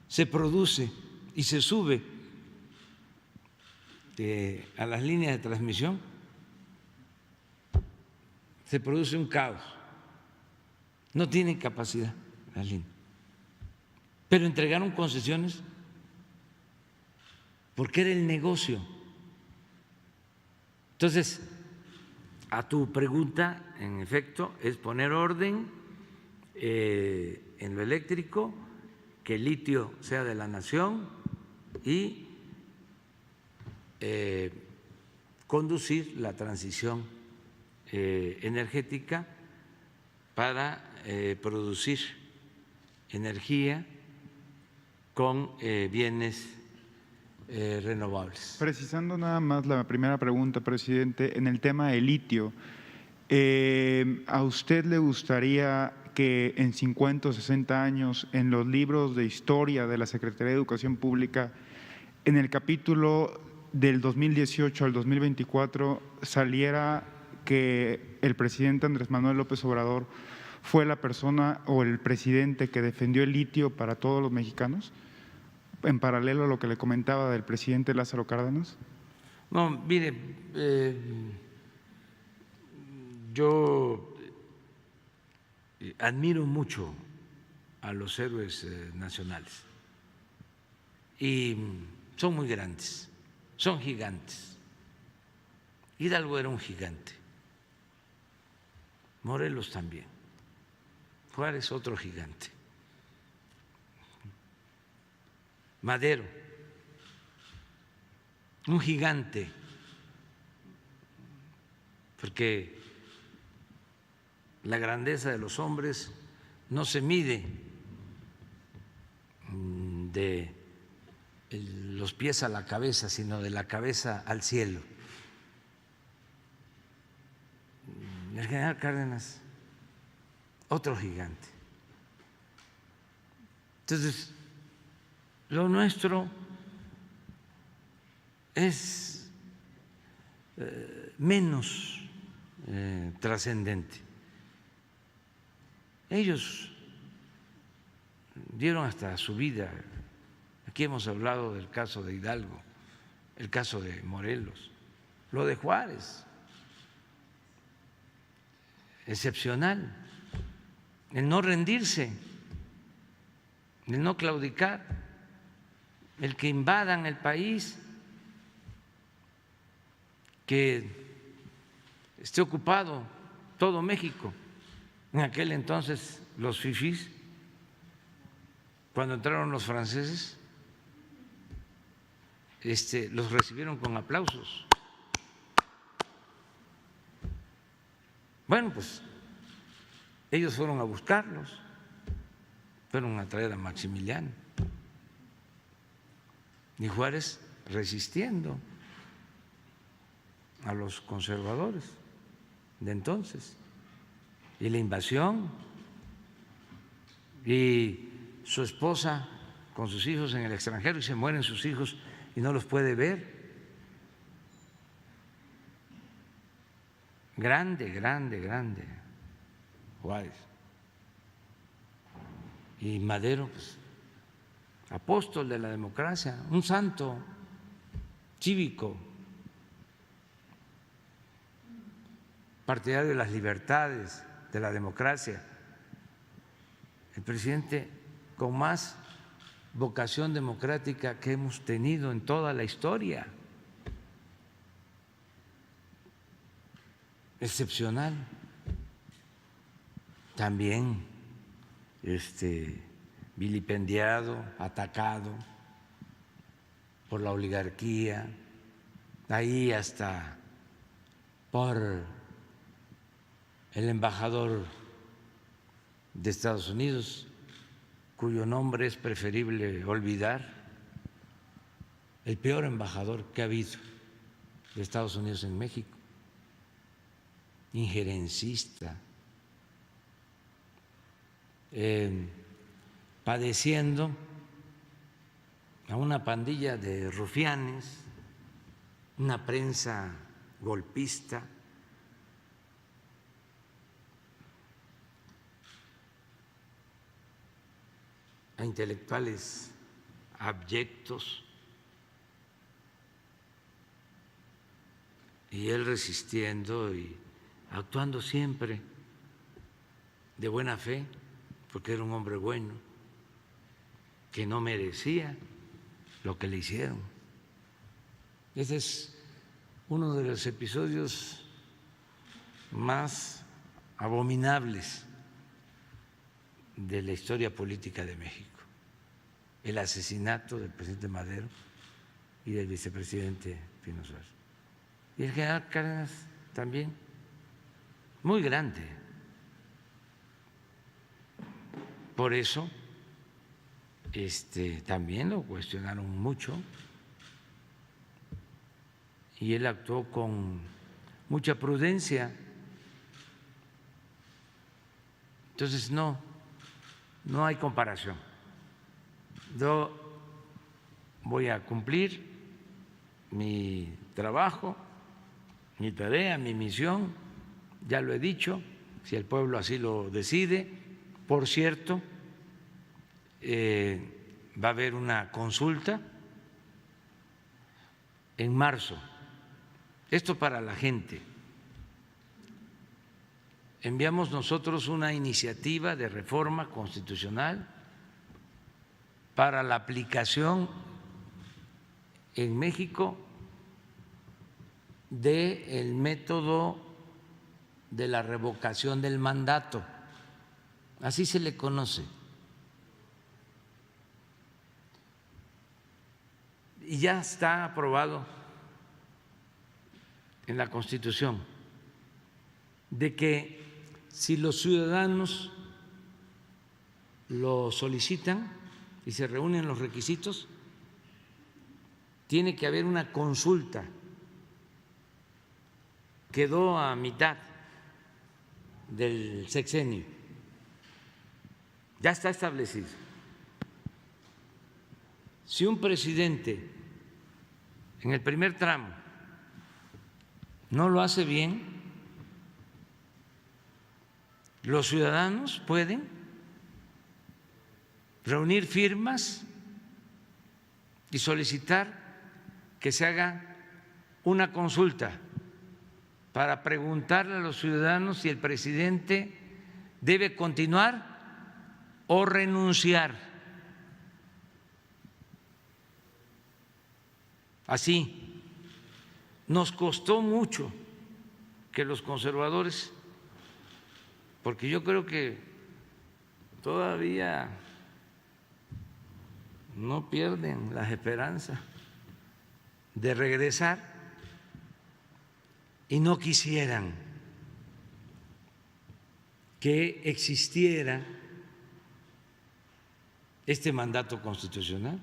se produce y se sube a las líneas de transmisión, se produce un caos. No tienen capacidad las líneas. Pero entregaron concesiones porque era el negocio. Entonces, a tu pregunta, en efecto, es poner orden en lo eléctrico, que el litio sea de la nación y conducir la transición energética para producir energía con bienes renovables. Precisando nada más la primera pregunta, presidente, en el tema del litio, ¿a usted le gustaría que en 50 o 60 años en los libros de historia de la Secretaría de Educación Pública, en el capítulo del 2018 al 2024, saliera que el presidente Andrés Manuel López Obrador fue la persona o el presidente que defendió el litio para todos los mexicanos, en paralelo a lo que le comentaba del presidente Lázaro Cárdenas? No, mire, yo admiro mucho a los héroes nacionales y son muy grandes, son gigantes. Hidalgo era un gigante, Morelos también, Juárez otro gigante, Madero, un gigante, porque la grandeza de los hombres no se mide de los pies a la cabeza, sino de la cabeza al cielo. El general Cárdenas, otro gigante. Entonces, lo nuestro es menos trascendente. Ellos dieron hasta su vida. Aquí hemos hablado del caso de Hidalgo, el caso de Morelos, lo de Juárez, excepcional, el no rendirse, el no claudicar, el que invadan el país, que esté ocupado todo México. En aquel entonces los fifís, cuando entraron los franceses, los recibieron con aplausos. Bueno, pues ellos fueron a buscarlos, fueron a traer a Maximiliano y Juárez resistiendo a los conservadores de entonces, y la invasión, y su esposa con sus hijos en el extranjero, y se mueren sus hijos y no los puede ver. Grande, grande, grande Juárez. Y Madero, pues, apóstol de la democracia, un santo cívico, partidario de las libertades, de la democracia, el presidente con más vocación democrática que hemos tenido en toda la historia, excepcional. También vilipendiado, atacado por la oligarquía, ahí hasta por el embajador de Estados Unidos, cuyo nombre es preferible olvidar, el peor embajador que ha habido de Estados Unidos en México, injerencista, padeciendo a una pandilla de rufianes, una prensa golpista, a intelectuales abyectos, y él resistiendo y actuando siempre de buena fe, porque era un hombre bueno, que no merecía lo que le hicieron. Ese es uno de los episodios más abominables de la historia política de México, el asesinato del presidente Madero y del vicepresidente Pino Suárez. Y el general Cárdenas también, muy grande. Por eso también lo cuestionaron mucho y él actuó con mucha prudencia. Entonces no hay comparación. Yo voy a cumplir mi trabajo, mi tarea, mi misión, ya lo he dicho, si el pueblo así lo decide. Por cierto, va a haber una consulta en marzo. Esto para la gente. Enviamos nosotros una iniciativa de reforma constitucional para la aplicación en México del método de la revocación del mandato, así se le conoce. Y ya está aprobado en la Constitución de que si los ciudadanos lo solicitan y se reúnen los requisitos, tiene que haber una consulta. Quedó a mitad del sexenio, ya está establecido. Si un presidente en el primer tramo no lo hace bien, los ciudadanos pueden reunir firmas y solicitar que se haga una consulta para preguntarle a los ciudadanos si el presidente debe continuar o renunciar. Así, nos costó mucho que los conservadores, porque yo creo que todavía no pierden las esperanzas de regresar, y no quisieran que existiera este mandato constitucional.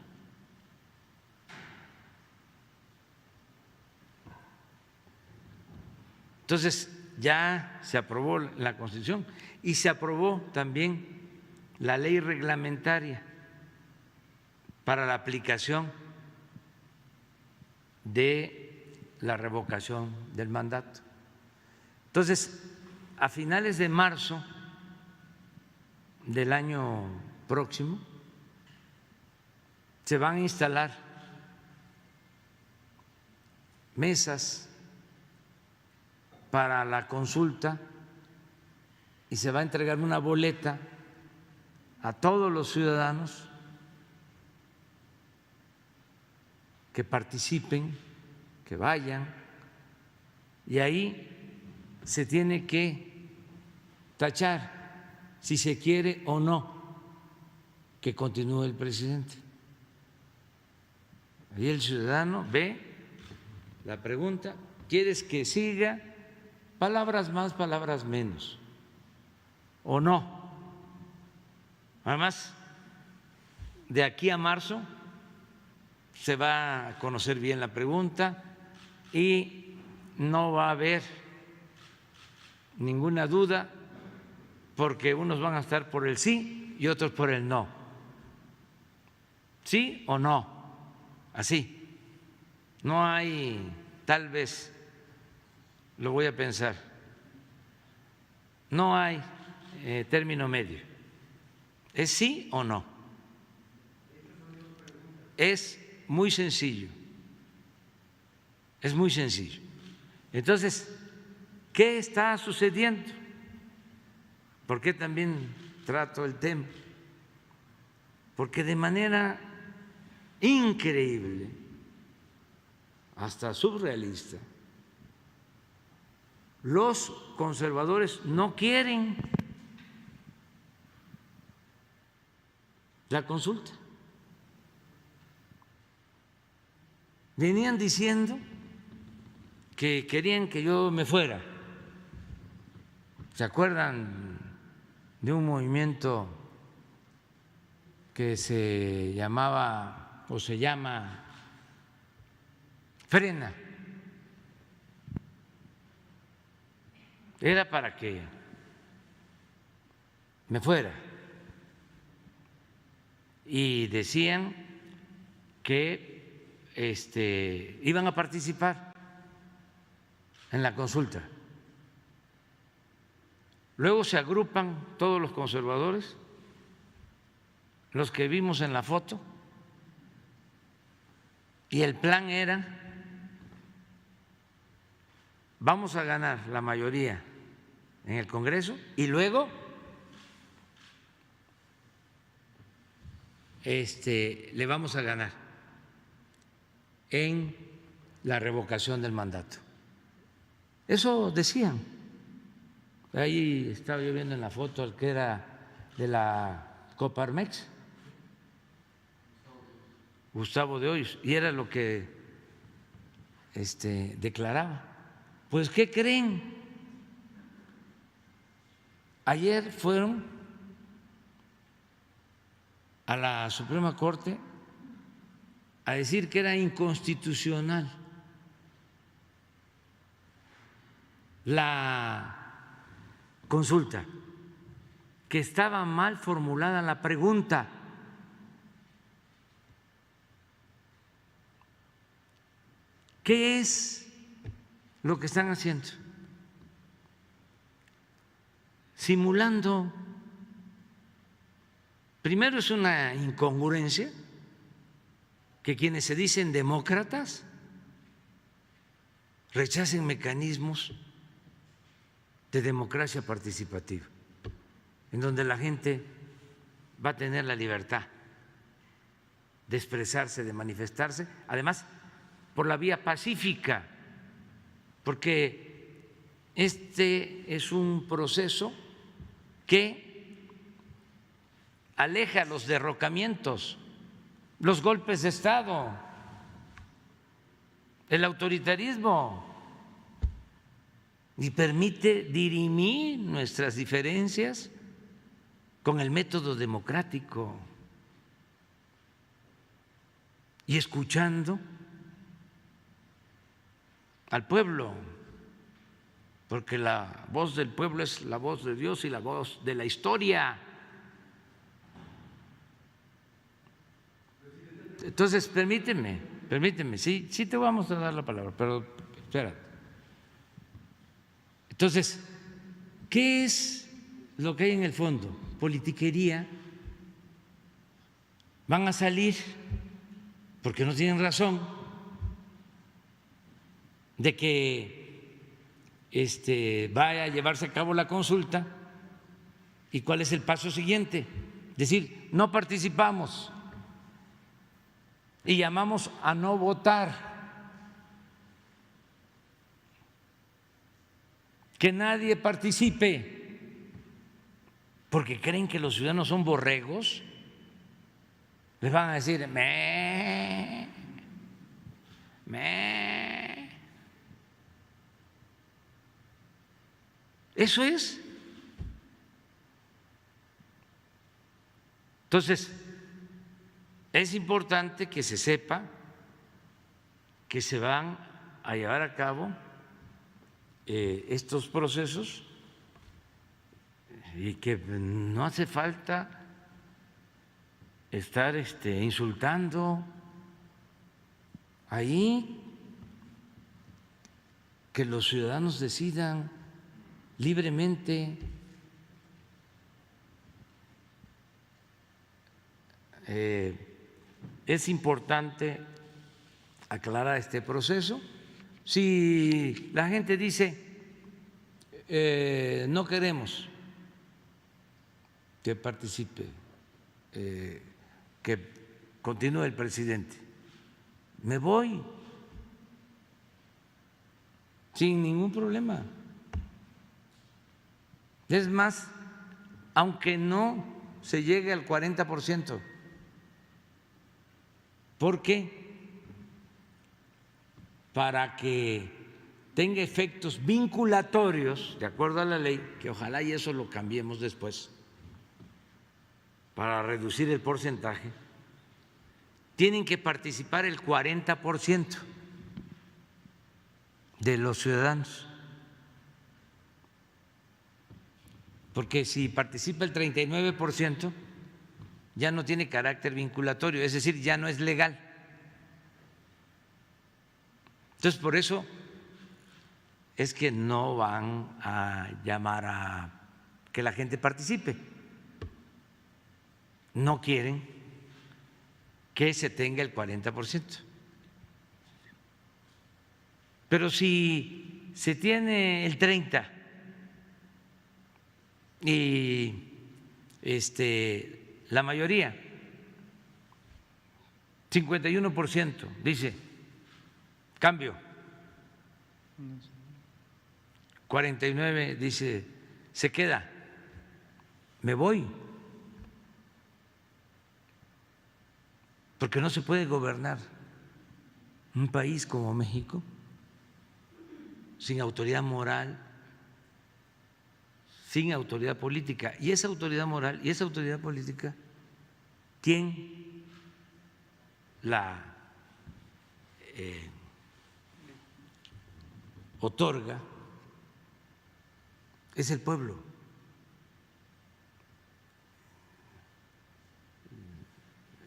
Entonces ya se aprobó la Constitución y se aprobó también la ley reglamentaria para la aplicación de la revocación del mandato. Entonces, a finales de marzo del año próximo se van a instalar mesas para la consulta y se va a entregar una boleta a todos los ciudadanos que participen, que vayan, y ahí se tiene que tachar si se quiere o no que continúe el presidente. Ahí el ciudadano ve la pregunta: ¿quieres que siga? Palabras más, palabras menos, o no. Además, de aquí a marzo se va a conocer bien la pregunta y no va a haber ninguna duda porque unos van a estar por el sí y otros por el no. ¿Sí o no? Así. No hay, tal vez, lo voy a pensar, no hay término medio. ¿Es sí o no? Es muy sencillo. Es muy sencillo. Entonces, ¿qué está sucediendo? ¿Por qué también trato el tema? Porque de manera increíble, hasta surrealista, los conservadores no quieren la consulta. Venían diciendo que querían que yo me fuera. ¿Se acuerdan de un movimiento que se llamaba o se llama Frena? Era para que me fuera. Y decían que iban a participar en la consulta. Luego se agrupan todos los conservadores, los que vimos en la foto, y el plan era: vamos a ganar la mayoría en el Congreso y luego le vamos a ganar en la revocación del mandato. Eso decían. Ahí estaba yo viendo en la foto al que era de la Coparmex, Gustavo de Hoyos, y era lo que declaraba. Pues, ¿qué creen? Ayer fueron a la Suprema Corte a decir que era inconstitucional la consulta, que estaba mal formulada la pregunta. ¿Qué es lo que están haciendo? Simulando. Primero, es una incongruencia que quienes se dicen demócratas rechacen mecanismos de democracia participativa, en donde la gente va a tener la libertad de expresarse, de manifestarse, además por la vía pacífica, porque este es un proceso que aleja los derrocamientos, los golpes de Estado, el autoritarismo, y permite dirimir nuestras diferencias con el método democrático y escuchando al pueblo, porque la voz del pueblo es la voz de Dios y la voz de la historia. Entonces, permíteme, sí te vamos a dar la palabra, pero espérate. Entonces, ¿qué es lo que hay en el fondo? Politiquería. Van a salir, porque no tienen razón, de que vaya a llevarse a cabo la consulta. ¿Y cuál es el paso siguiente? Decir, no participamos y llamamos a no votar. Que nadie participe, porque creen que los ciudadanos son borregos. Les van a decir, Eso es. Entonces, es importante que se sepa que se van a llevar a cabo estos procesos y que no hace falta estar insultando ahí, que los ciudadanos decidan libremente. Es importante aclarar este proceso. Si la gente dice no queremos que participe, que continúe el presidente, me voy sin ningún problema. Es más, aunque no se llegue al 40%, ¿por qué? Para que tenga efectos vinculatorios, de acuerdo a la ley, que ojalá y eso lo cambiemos después, para reducir el porcentaje, tienen que participar el 40% de los ciudadanos. Porque si participa el 39%, ya no tiene carácter vinculatorio, es decir, ya no es legal. Entonces, por eso es que no van a llamar a que la gente participe. No quieren que se tenga el 40%. Pero si se tiene el 30% y la mayoría, 51%, dice cambio, 49% dice se queda, me voy, porque no se puede gobernar un país como México sin autoridad moral, sin autoridad política. Y esa autoridad moral y esa autoridad política, ¿quién la otorga? Es el pueblo.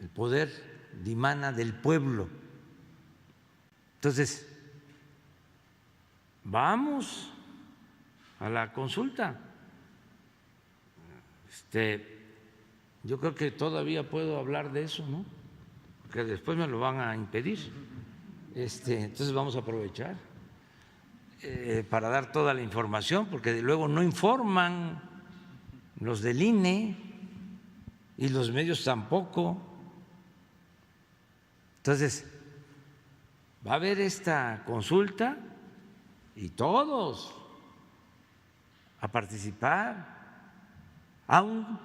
El poder dimana del pueblo. Entonces, vamos a la consulta. Yo creo que todavía puedo hablar de eso, ¿no? Porque después me lo van a impedir. Entonces vamos a aprovechar para dar toda la información, porque luego no informan los del INE y los medios tampoco. Entonces, va a haber esta consulta y todos a participar, aun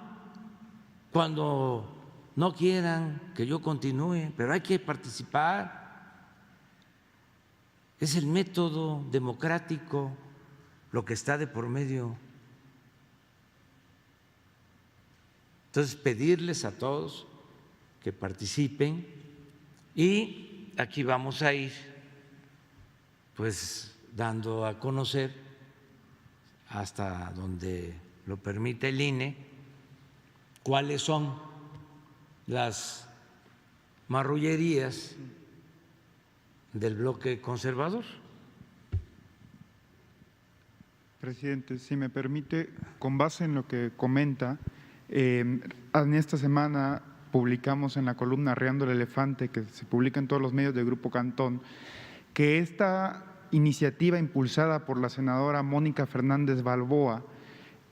cuando no quieran que yo continúe, pero hay que participar. Es el método democrático lo que está de por medio. Entonces, pedirles a todos que participen y aquí vamos a ir pues dando a conocer, hasta donde lo permite el INE, cuáles son las marrullerías del bloque conservador. Presidente, si me permite, con base en lo que comenta, en esta semana publicamos en la columna Arreando el Elefante, que se publica en todos los medios del Grupo Cantón, que esta iniciativa impulsada por la senadora Mónica Fernández Balboa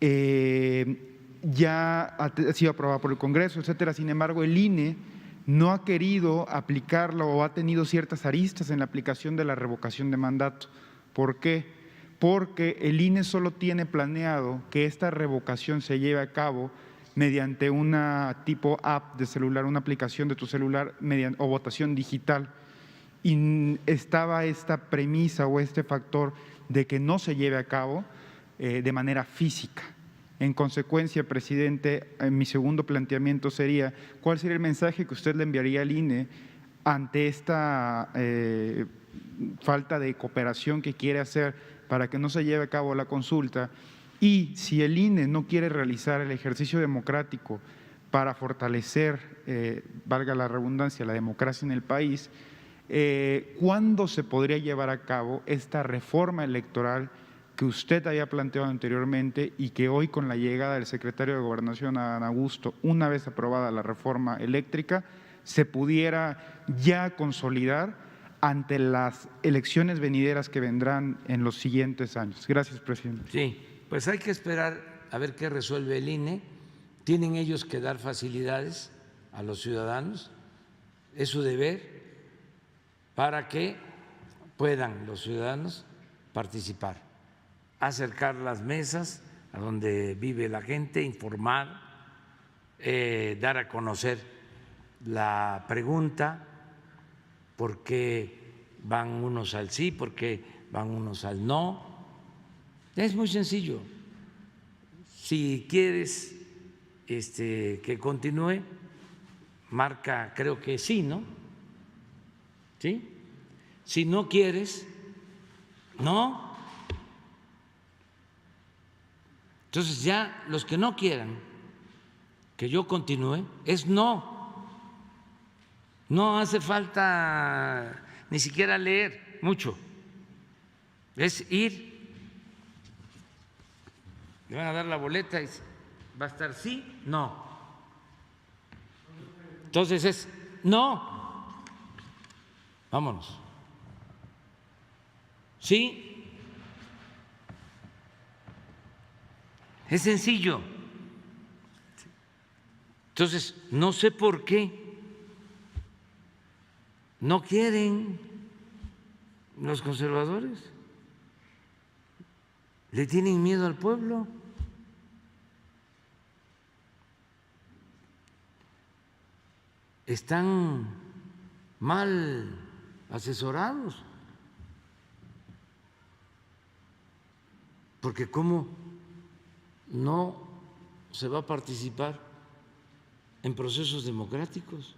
ya ha sido aprobada por el Congreso, etcétera. Sin embargo, el INE no ha querido aplicarlo o ha tenido ciertas aristas en la aplicación de la revocación de mandato. ¿Por qué? Porque el INE solo tiene planeado que esta revocación se lleve a cabo mediante una tipo app de celular, una aplicación de tu celular o votación digital. Y estaba esta premisa o este factor de que no se lleve a cabo de manera física. En consecuencia, presidente, mi segundo planteamiento sería, ¿cuál sería el mensaje que usted le enviaría al INE ante esta falta de cooperación que quiere hacer para que no se lleve a cabo la consulta, y si el INE no quiere realizar el ejercicio democrático para fortalecer, valga la redundancia, la democracia en el país, ¿cuándo se podría llevar a cabo esta reforma electoral que usted había planteado anteriormente y que hoy, con la llegada del secretario de Gobernación, Adán Augusto, una vez aprobada la reforma eléctrica, se pudiera ya consolidar ante las elecciones venideras que vendrán en los siguientes años? Gracias, presidente. Sí, pues hay que esperar a ver qué resuelve el INE. Tienen ellos que dar facilidades a los ciudadanos, es su deber, para que puedan los ciudadanos participar, acercar las mesas a donde vive la gente, informar, dar a conocer la pregunta, por qué van unos al sí, por qué van unos al no. Es muy sencillo. Si quieres que continúe, marca, creo que sí, ¿no? ¿Sí? Si no quieres, no. Entonces ya los que no quieran que yo continúe, es no. No hace falta ni siquiera leer mucho, es ir, le van a dar la boleta y va a estar sí, no. Entonces es no, vámonos. Sí, es sencillo. Entonces, no sé por qué no quieren los conservadores, le tienen miedo al pueblo. Están mal asesorados, porque ¿cómo no se va a participar en procesos democráticos?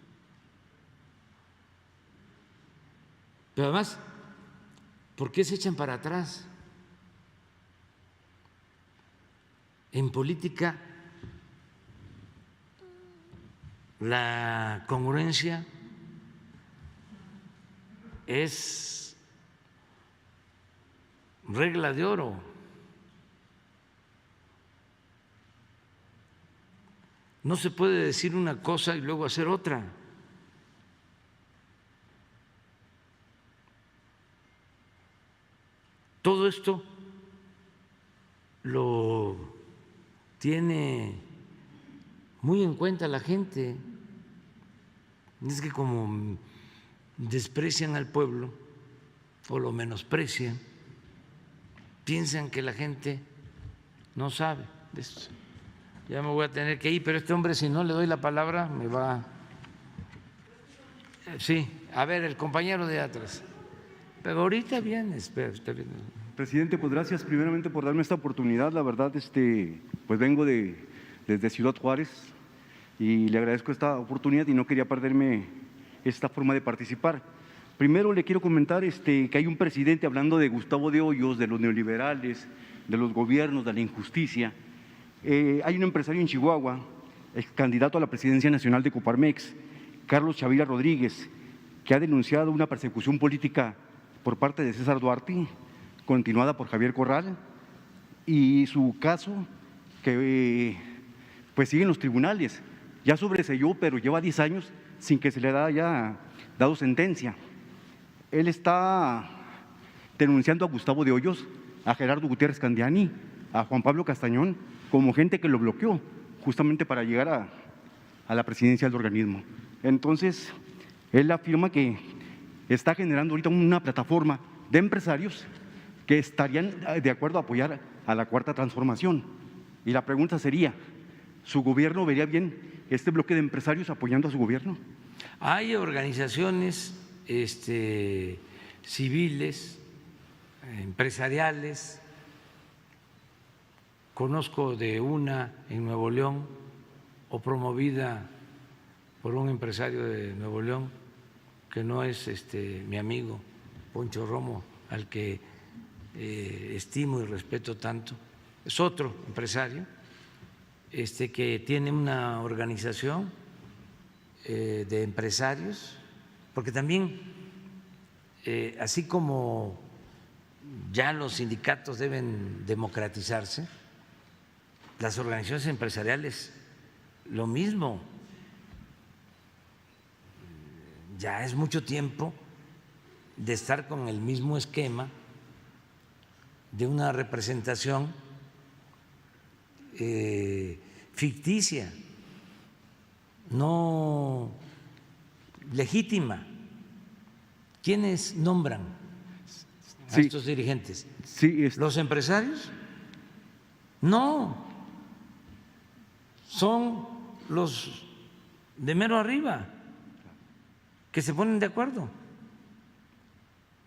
Pero además, ¿por qué se echan para atrás? En política, la congruencia es regla de oro. No se puede decir una cosa y luego hacer otra. Todo esto lo tiene muy en cuenta la gente. Es que como desprecian al pueblo o lo menosprecian, piensan que la gente no sabe de esto. Ya me voy a tener que ir, pero este hombre, si no le doy la palabra, me va. Sí, a ver, el compañero de atrás. Pero ahorita viene, espera, está bien. Presidente, pues gracias primeramente por darme esta oportunidad. La verdad, pues vengo desde Ciudad Juárez y le agradezco esta oportunidad y no quería perderme esta forma de participar. Primero le quiero comentar que hay un presidente hablando de Gustavo de Hoyos, de los neoliberales, de los gobiernos, de la injusticia. Hay un empresario en Chihuahua, ex candidato a la presidencia nacional de Coparmex, Carlos Chavira Rodríguez, que ha denunciado una persecución política por parte de César Duarte, continuada por Javier Corral, y su caso que pues sigue en los tribunales. Ya sobreseyó, pero lleva 10 años sin que se le haya dado sentencia. Él está denunciando a Gustavo de Hoyos, a Gerardo Gutiérrez Candiani, a Juan Pablo Castañón, como gente que lo bloqueó justamente para llegar a la presidencia del organismo. Entonces, él afirma que está generando ahorita una plataforma de empresarios que estarían de acuerdo a apoyar a la Cuarta Transformación. Y la pregunta sería, ¿su gobierno vería bien este bloque de empresarios apoyando a su gobierno? Hay organizaciones civiles, empresariales. Conozco de una en Nuevo León, o promovida por un empresario de Nuevo León, que no es mi amigo, Poncho Romo, al que estimo y respeto tanto, es otro empresario que tiene una organización de empresarios, porque también, así como ya los sindicatos deben democratizarse, las organizaciones empresariales lo mismo. Ya es mucho tiempo de estar con el mismo esquema de una representación ficticia, no legítima. ¿Quiénes nombran a estos dirigentes? Sí, ¿Los empresarios? No, son los de mero arriba que se ponen de acuerdo,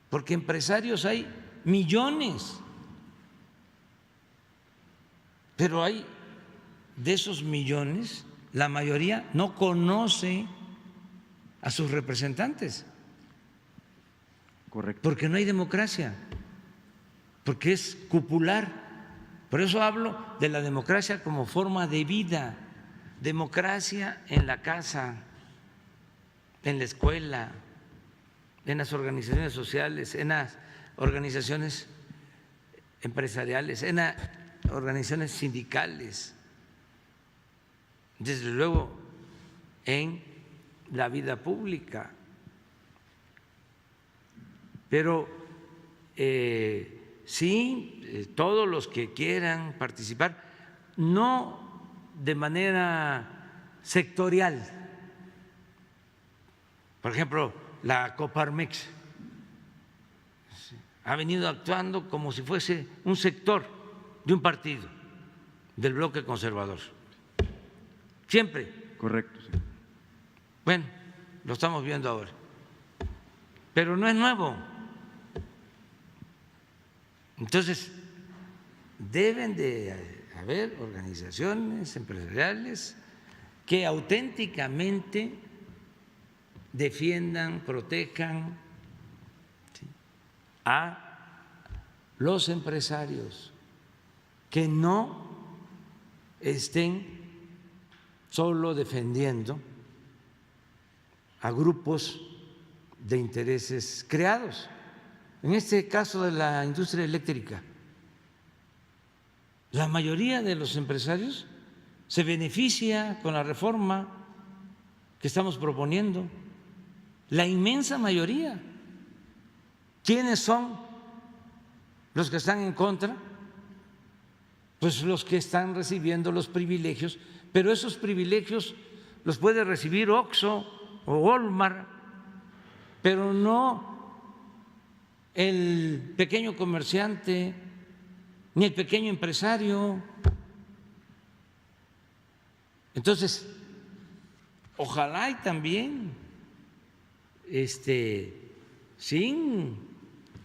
porque empresarios hay millones, pero hay de esos millones, la mayoría no conoce a sus representantes. Correcto. Porque no hay democracia, porque es cupular. Por eso hablo de la democracia como forma de vida, democracia en la casa, en la escuela, en las organizaciones sociales, en las organizaciones empresariales, en las organizaciones sindicales, desde luego en la vida pública. Pero sí, todos los que quieran participar, no de manera sectorial. Por ejemplo, la Coparmex ha venido actuando como si fuese un sector de un partido del bloque conservador. Siempre. Correcto. Sí. Bueno, lo estamos viendo ahora. Pero no es nuevo. Entonces, deben de haber organizaciones empresariales que auténticamente defiendan, protejan a los empresarios, que no estén solo defendiendo a grupos de intereses creados. En este caso de la industria eléctrica, la mayoría de los empresarios se beneficia con la reforma que estamos proponiendo, la inmensa mayoría. ¿Quiénes son los que están en contra? Pues los que están recibiendo los privilegios, pero esos privilegios los puede recibir Oxxo o Walmart, pero no el pequeño comerciante ni el pequeño empresario. Entonces, ojalá y también sin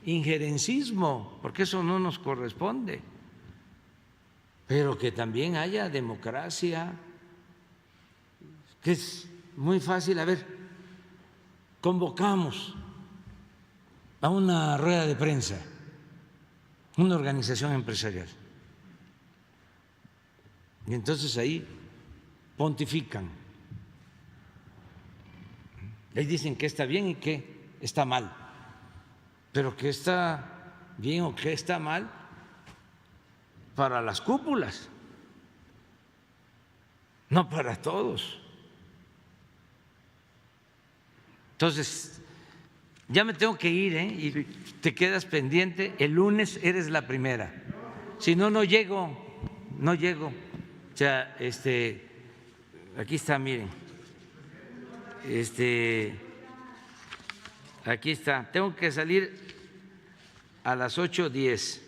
injerencismo, porque eso no nos corresponde, pero que también haya democracia, que es muy fácil. A ver, convocamos a una rueda de prensa una organización empresarial y entonces ahí pontifican, ahí dicen que está bien y que está mal, pero que está bien o que está mal para las cúpulas, no para todos. Entonces, ya me tengo que ir, y sí, te quedas pendiente. El lunes eres la primera. Si no, no llego. O sea, aquí está, miren. Aquí está. Tengo que salir a las 8:10.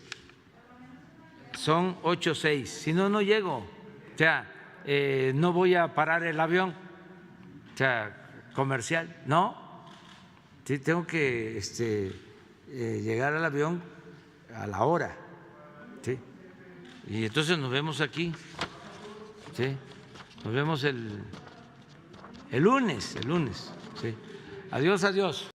Son 8:06. Si no, no llego. O sea, no voy a parar el avión. O sea, comercial, no. Sí, tengo que llegar al avión a la hora, ¿sí? Y entonces nos vemos aquí, ¿sí? Nos vemos el lunes, ¿sí? Adiós.